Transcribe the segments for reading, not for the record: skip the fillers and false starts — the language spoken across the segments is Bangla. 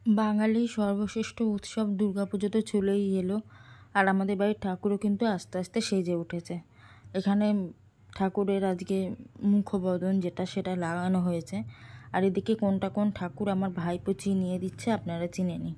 বাঙালির সর্বশ্রেষ্ঠ উৎসব দুর্গাপুজো তো চলেই এলো, আর আমাদের বাড়ির ঠাকুরও কিন্তু আস্তে আস্তে সেজে উঠেছে। এখানে ঠাকুরের আজকে মুখবদন সেটা লাগানো হয়েছে। আর এদিকে কোনটা কোন ঠাকুর আমার ভাইপো চিনিয়ে দিচ্ছে, আপনারা চিনে নিন।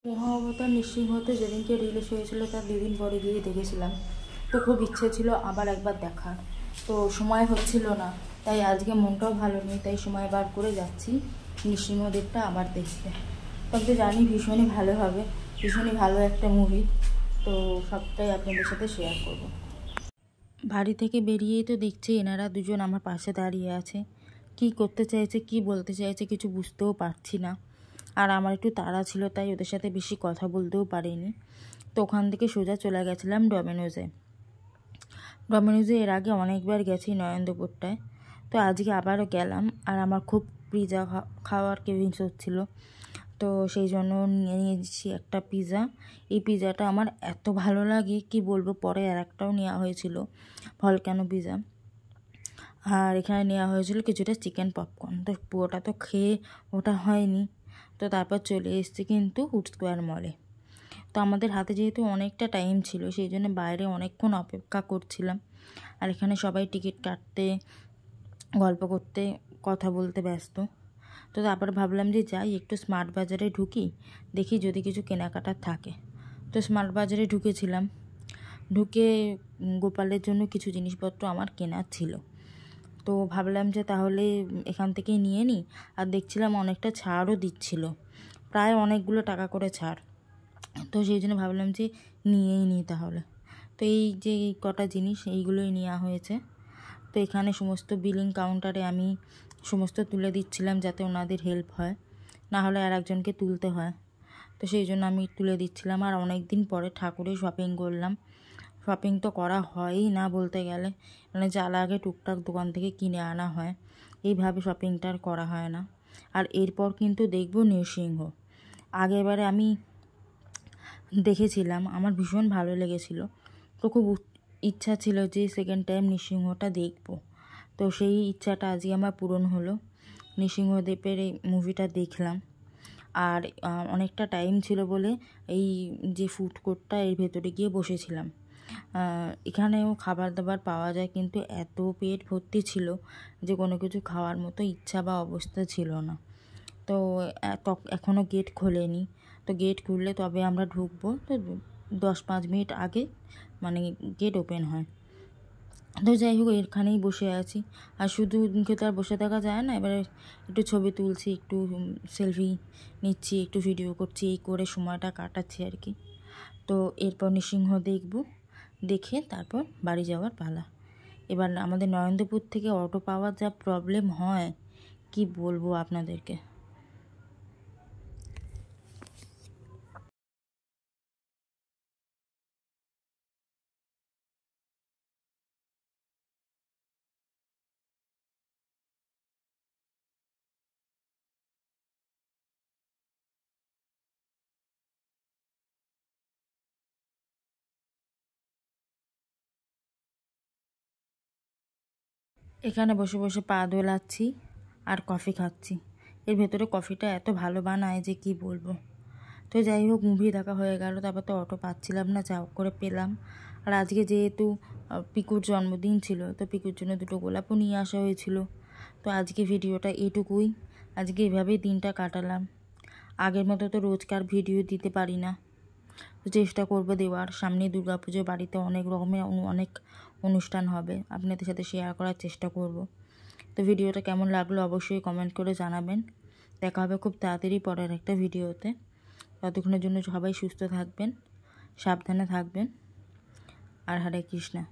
মহাবতার নৃসিংহতে যেদিনকে রিলিজ হয়েছিল তার 2 দিন পরে গিয়ে দেখেছিলাম। তো খুব ইচ্ছে ছিল আবার একবার দেখার, তো সময় হচ্ছিল না, তাই আজকে মনটাও ভালো নেই, তাই সময় বার করে যাচ্ছি নৃসিংহদেবটা আবার দেখতে। তবে জানি ভীষণই ভালো হবে, ভীষণই ভালো একটা মুভি, তো সবটাই আপনাদের সাথে শেয়ার করব। বাড়ি থেকে বেরিয়েই তো দেখছি এনারা দুজন আমার পাশে দাঁড়িয়ে আছে। কি করতে চাইছে, কি বলতে চাইছে কিছু বুঝতেও পারছি না। আর আমার একটু তাড়া ছিল, তাই ওদের সাথে বেশি কথা বলতেও পারিনি। তো ওখান থেকে সোজা চলে গেছিলাম ডমিনোজে এর আগে অনেকবার গেছি নয়নদেবপুরটায়, তো আজকে আবারও গেলাম। আর আমার খুব পিৎজা খাওয়ার ক্রেভিংস হচ্ছিলো, তো সেই জন্য নিয়ে নিয়েছি একটা পিৎজা। এই পিৎজাটা আমার এত ভালো লাগে কি বলবো, পরে আর একটাও নেওয়া হয়েছিল ভলকানো পিৎজা। আর এখানে নেওয়া হয়েছিল কিছুটা চিকেন পপকর্ন, তো পুরোটা তো খেয়ে ওটা হয়নি। তো তারপর চলে এসেছি কিন্তু হুড স্কোয়ার মলে। তো আমাদের হাতে যেহেতু অনেকটা টাইম ছিল, সেই জন্য বাইরে অনেকক্ষণ অপেক্ষা করছিলাম। আর এখানে সবাই টিকিট কাটতে, গল্প করতে, কথা বলতে ব্যস্ত। তো তারপর ভাবলাম যে যাই একটু স্মার্ট বাজারে ঢুকি, দেখি যদি কিছু কেনাকাটার থাকে। তো স্মার্ট বাজারে ঢুকেছিলাম, ঢুকে গোপালের জন্য কিছু জিনিসপত্র আমার কেনার ছিল। তো ভাবলাম যে তাহলে এখান থেকেই নিয়ে নিই। আর দেখছিলাম অনেকটা ছাড়ও দিচ্ছিল, প্রায় অনেকগুলো টাকা করে ছাড়। তো সেই জন্য ভাবলাম যে নিয়েই নিই তাহলে। তো এই যে কটা জিনিস এইগুলোই নেওয়া হয়েছে। তো এখানে সমস্ত বিলিং কাউন্টারে আমি সমস্ত তুলে দিচ্ছিলাম, যাতে ওনাদের হেল্প হয়, না হলে আর একজনকে তুলতে হয়। তো সেই জন্য আমি তুলে দিচ্ছিলাম। আর অনেক দিন পরে ঠাকুরের শপিং করলাম। শপিং তো করা হয়ই না বলতে গেলে, মানে যা লাগে টুকটাক দোকান থেকে কিনে আনা হয়, এইভাবে শপিংটা আর করা হয় না। আর এরপর কিন্তু দেখব নৃসিংহ। আগেরবারে আমি দেখেছিলাম, আমার ভীষণ ভালো লেগেছিল, তো খুব ইচ্ছা ছিল যে সেকেন্ড টাইম নৃসিংহটা দেখব। তো সেই ইচ্ছাটা আজকে আমার পূরণ হলো, নৃসিংহদেবের এই মুভিটা দেখলাম। আর অনেকটা টাইম ছিল বলে এই যে ফুড কোর্টটা এর ভেতরে গিয়ে বসেছিলাম। এখানেও খাবার দাবার পাওয়া যায়, কিন্তু এত পেট ভর্তি ছিল যে কোনো কিছু খাওয়ার মতো ইচ্ছা বা অবস্থা ছিল না। তো এখনও গেট খোলেনি, তো গেট খুললে তবে আমরা ঢুকবো। তো 10-5 মিনিট আগে মানে গেট ওপেন হয়। তো যাই হোক, এখানেই বসে আছি। আর শুধু মুখে তো আর বসে থাকা যায় না, এবারে একটু ছবি তুলছি, একটু সেলফি নিচ্ছি, একটু ভিডিও করছি, এই করে সময়টা কাটাচ্ছি আর কি। তো এরপর নৃসিংহ দেখব, দেখে তারপর বাড়ি যাওয়ার পালা। এবার আমাদের নরেন্দ্রপুর থেকে অটো পাওয়ার যা প্রবলেম হয় কি বলবো আপনাদেরকে। এখানে বসে বসে পা দোলাচ্ছি আর কফি খাচ্ছি। এর ভেতরে কফিটা এত ভালো বানায় যে কি বলবো। তো যাই হোক, মুভি দেখা হয়ে গেল, তারপর তো অটো পাচ্ছিলাম না, যা করে পেলাম। আর আজকে যেহেতু পিকুর জন্মদিন ছিল, তো পিকুর জন্য 2টো গোলাপও নিয়ে আসা হয়েছিল। তো আজকে ভিডিওটা এটুকুই, আজকে এভাবেই দিনটা কাটালাম। আগের মতো তো রোজকার ভিডিও দিতে পারি না, তো চেষ্টা করব দেওয়ার। সামনে দুর্গাপুজো, বাড়িতে অনেক রকমের অনেক অনুষ্ঠান হবে, আপনাদের সাথে শেয়ার করার চেষ্টা করব। তো ভিডিওটা কেমন লাগলো অবশ্যই কমেন্ট করে জানাবেন। দেখা হবে খুব তাড়াতাড়ি পরের একটা ভিডিওতে। ততক্ষণের জন্য সবাই সুস্থ থাকবেন, সাবধানে থাকবেন। আর হরে কৃষ্ণা।